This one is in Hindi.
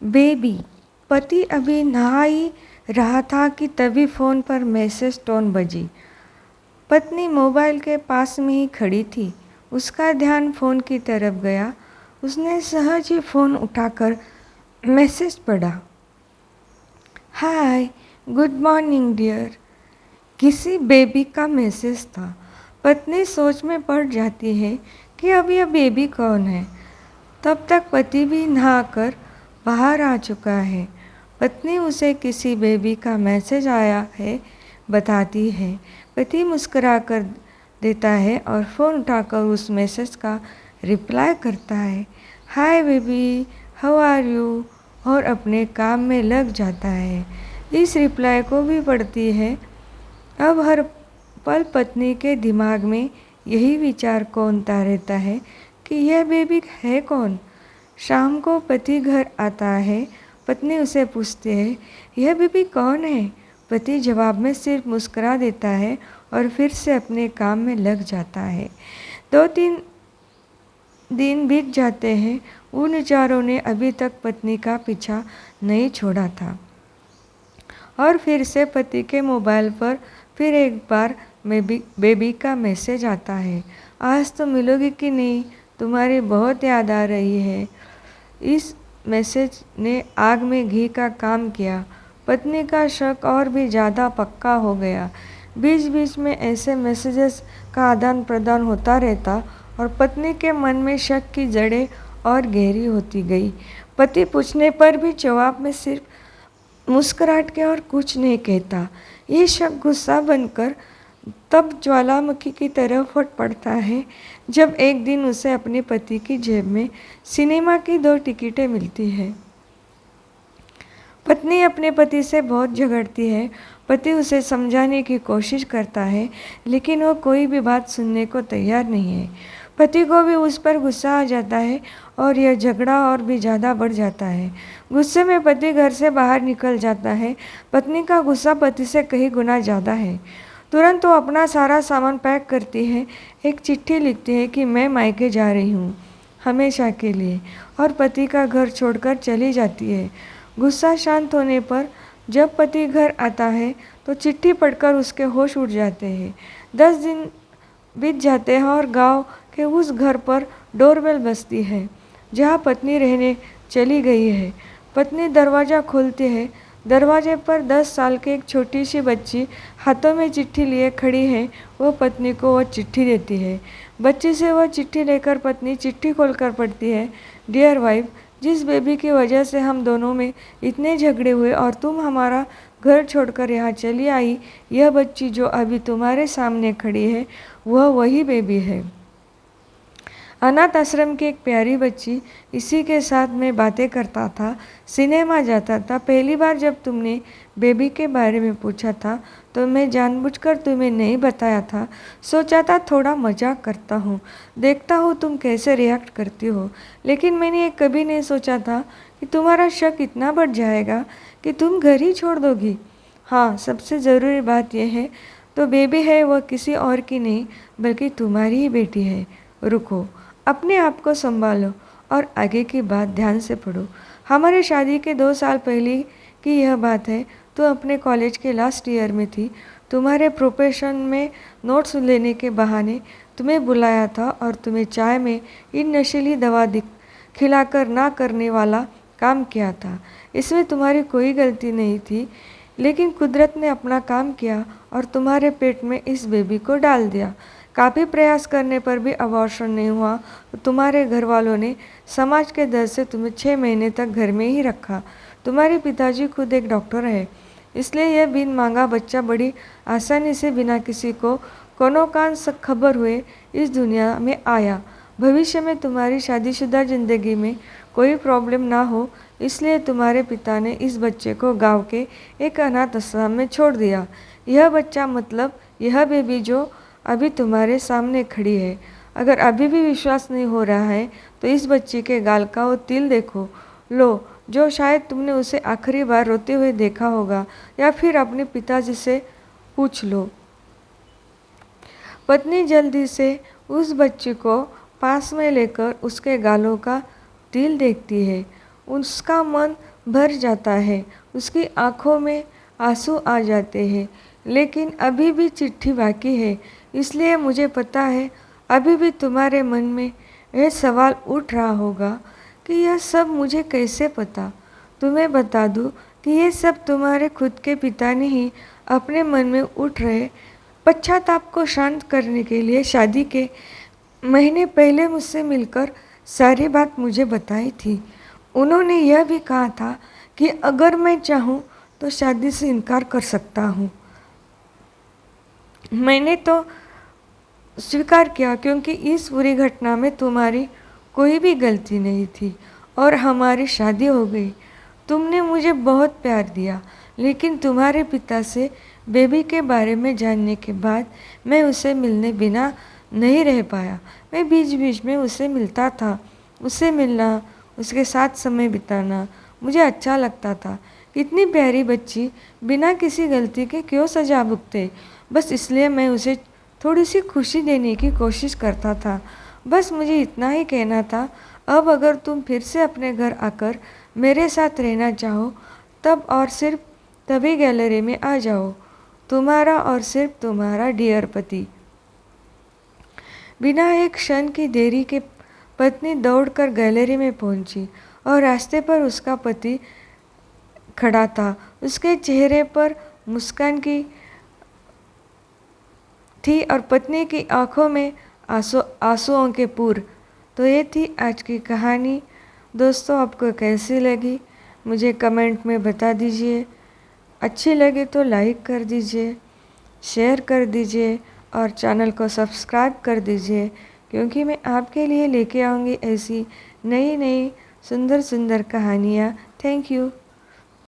बेबी। पति अभी नहा ही रहा था कि तभी फ़ोन पर मैसेज टोन बजी। पत्नी मोबाइल के पास में ही खड़ी थी। उसका ध्यान फ़ोन की तरफ गया। उसने सहज ही फ़ोन उठाकर मैसेज पढ़ा। हाय, गुड मॉर्निंग डियर। किसी बेबी का मैसेज था। पत्नी सोच में पड़ जाती है कि अब यह बेबी कौन है। तब तक पति भी नहाकर बाहर आ चुका है। पत्नी उसे किसी बेबी का मैसेज आया है बताती है। पति मुस्कुराकर देता है और फ़ोन उठाकर उस मैसेज का रिप्लाई करता है। Hi baby, how are you, और अपने काम में लग जाता है। इस रिप्लाई को भी पढ़ती है। अब हर पल पत्नी के दिमाग में यही विचार घूमता रहता है कि यह बेबी है कौन। शाम को पति घर आता है। पत्नी उसे पूछती है, यह बेबी कौन है। पति जवाब में सिर्फ मुस्कुरा देता है और फिर से अपने काम में लग जाता है। 2-3 दिन बीत जाते हैं। उन विचारों ने अभी तक पत्नी का पीछा नहीं छोड़ा था। और फिर से पति के मोबाइल पर फिर एक बार बेबी का मैसेज आता है। आज तो मिलोगी कि नहीं, तुम्हारी बहुत याद आ रही है। इस मैसेज ने आग में घी का काम किया। पत्नी का शक और भी ज़्यादा पक्का हो गया। बीच बीच में ऐसे मैसेजेस का आदान प्रदान होता रहता और पत्नी के मन में शक की जड़ें और गहरी होती गई। पति पूछने पर भी जवाब में सिर्फ मुस्कुराहट के और कुछ नहीं कहता। ये शक गुस्सा बनकर तब ज्वालामुखी की तरह फट पड़ता है जब एक दिन उसे अपने पति की जेब में सिनेमा की 2 टिकटें मिलती है। पत्नी अपने पति से बहुत झगड़ती है। पति उसे समझाने की कोशिश करता है लेकिन वो कोई भी बात सुनने को तैयार नहीं है। पति को भी उस पर गुस्सा आ जाता है और यह झगड़ा और भी ज़्यादा बढ़ जाता है। गुस्से में पति घर से बाहर निकल जाता है। पत्नी का गुस्सा पति से कई गुना ज़्यादा है। तुरंत वो अपना सारा सामान पैक करती है। एक चिट्ठी लिखती है कि मैं मायके जा रही हूँ हमेशा के लिए, और पति का घर छोड़कर चली जाती है। गुस्सा शांत होने पर जब पति घर आता है तो चिट्ठी पढ़कर उसके होश उड़ जाते हैं। 10 दिन बीत जाते हैं और गांव के उस घर पर डोरबेल बजती है जहां पत्नी रहने चली गई है। पत्नी दरवाज़ा खोलती है। दरवाजे पर 10 साल की एक छोटी सी बच्ची हाथों में चिट्ठी लिए खड़ी है। वो पत्नी को वह चिट्ठी देती है। बच्ची से वह चिट्ठी लेकर पत्नी चिट्ठी खोलकर पढ़ती है। डियर वाइफ, जिस बेबी की वजह से हम दोनों में इतने झगड़े हुए और तुम हमारा घर छोड़कर यहाँ चली आई, यह बच्ची जो अभी तुम्हारे सामने खड़ी है वह वही बेबी है। अनाथ आश्रम की एक प्यारी बच्ची, इसी के साथ मैं बातें करता था, सिनेमा जाता था। पहली बार जब तुमने बेबी के बारे में पूछा था तो मैं जानबूझकर तुम्हें नहीं बताया था। सोचा था थोड़ा मजाक करता हूँ, देखता हूँ तुम कैसे रिएक्ट करती हो। लेकिन मैंने ये कभी नहीं सोचा था कि तुम्हारा शक इतना बढ़ जाएगा कि तुम घर ही छोड़ दोगी। हाँ, सबसे ज़रूरी बात यह है तो बेबी है वह किसी और की नहीं बल्कि तुम्हारी ही बेटी है। रुको, अपने आप को संभालो और आगे की बात ध्यान से पढ़ो। हमारे शादी के 2 साल पहले की यह बात है। तो अपने कॉलेज के लास्ट ईयर में थी। तुम्हारे प्रोफेशन में नोट्स लेने के बहाने तुम्हें बुलाया था और तुम्हें चाय में इन नशीली दवा खिलाकर ना करने वाला काम किया था। इसमें तुम्हारी कोई गलती नहीं थी, लेकिन कुदरत ने अपना काम किया और तुम्हारे पेट में इस बेबी को डाल दिया। काफ़ी प्रयास करने पर भी अबॉर्शन नहीं हुआ तो तुम्हारे घर वालों ने समाज के डर से तुम्हें 6 महीने तक घर में ही रखा। तुम्हारे पिताजी खुद एक डॉक्टर है, इसलिए यह बिन मांगा बच्चा बड़ी आसानी से बिना किसी को कोनो कान से खबर हुए इस दुनिया में आया। भविष्य में तुम्हारी शादीशुदा ज़िंदगी में कोई प्रॉब्लम ना हो, इसलिए तुम्हारे पिता ने इस बच्चे को गांव के एक अनाथ आश्रम में छोड़ दिया। यह बच्चा मतलब यह बेबी जो अभी तुम्हारे सामने खड़ी है। अगर अभी भी विश्वास नहीं हो रहा है तो इस बच्ची के गाल का वो तिल देखो, लो, जो शायद तुमने उसे आखिरी बार रोते हुए देखा होगा, या फिर अपने पिताजी से पूछ लो। पत्नी जल्दी से उस बच्ची को पास में लेकर उसके गालों का तिल देखती है। उसका मन भर जाता है, उसकी आँखों में आंसू आ जाते हैं। लेकिन अभी भी चिट्ठी बाकी है, इसलिए मुझे पता है अभी भी तुम्हारे मन में यह सवाल उठ रहा होगा कि यह सब मुझे कैसे पता। तुम्हें बता दूं कि ये सब तुम्हारे खुद के पिता ने ही अपने मन में उठ रहे पश्चाताप को शांत करने के लिए शादी के महीने पहले मुझसे मिलकर सारी बात मुझे बताई थी। उन्होंने यह भी कहा था कि अगर मैं चाहूँ तो शादी से इनकार कर सकता हूँ। मैंने तो स्वीकार किया क्योंकि इस बुरी घटना में तुम्हारी कोई भी गलती नहीं थी और हमारी शादी हो गई। तुमने मुझे बहुत प्यार दिया, लेकिन तुम्हारे पिता से बेबी के बारे में जानने के बाद मैं उसे मिलने बिना नहीं रह पाया। मैं बीच बीच में उसे मिलता था। उससे मिलना, उसके साथ समय बिताना मुझे अच्छा लगता था। कितनी प्यारी बच्ची बिना किसी गलती के क्यों सजा भुगते। बस इसलिए मैं उसे थोड़ी सी खुशी देने की कोशिश करता था। बस मुझे इतना ही कहना था। अब अगर तुम फिर से अपने घर आकर मेरे साथ रहना चाहो तब और सिर्फ तभी गैलरी में आ जाओ। तुम्हारा और सिर्फ तुम्हारा डियर पति। बिना एक क्षण की देरी के पत्नी दौड़कर गैलरी में पहुंची और रास्ते पर उसका पति खड़ा था। उसके चेहरे पर मुस्कान की थी और पत्नी की आंखों में आंसुओं के पूर। तो ये थी आज की कहानी। दोस्तों, आपको कैसी लगी मुझे कमेंट में बता दीजिए। अच्छी लगे तो लाइक कर दीजिए, शेयर कर दीजिए और चैनल को सब्सक्राइब कर दीजिए, क्योंकि मैं आपके लिए लेके आऊँगी ऐसी नई नई सुंदर सुंदर कहानियाँ। Thank you.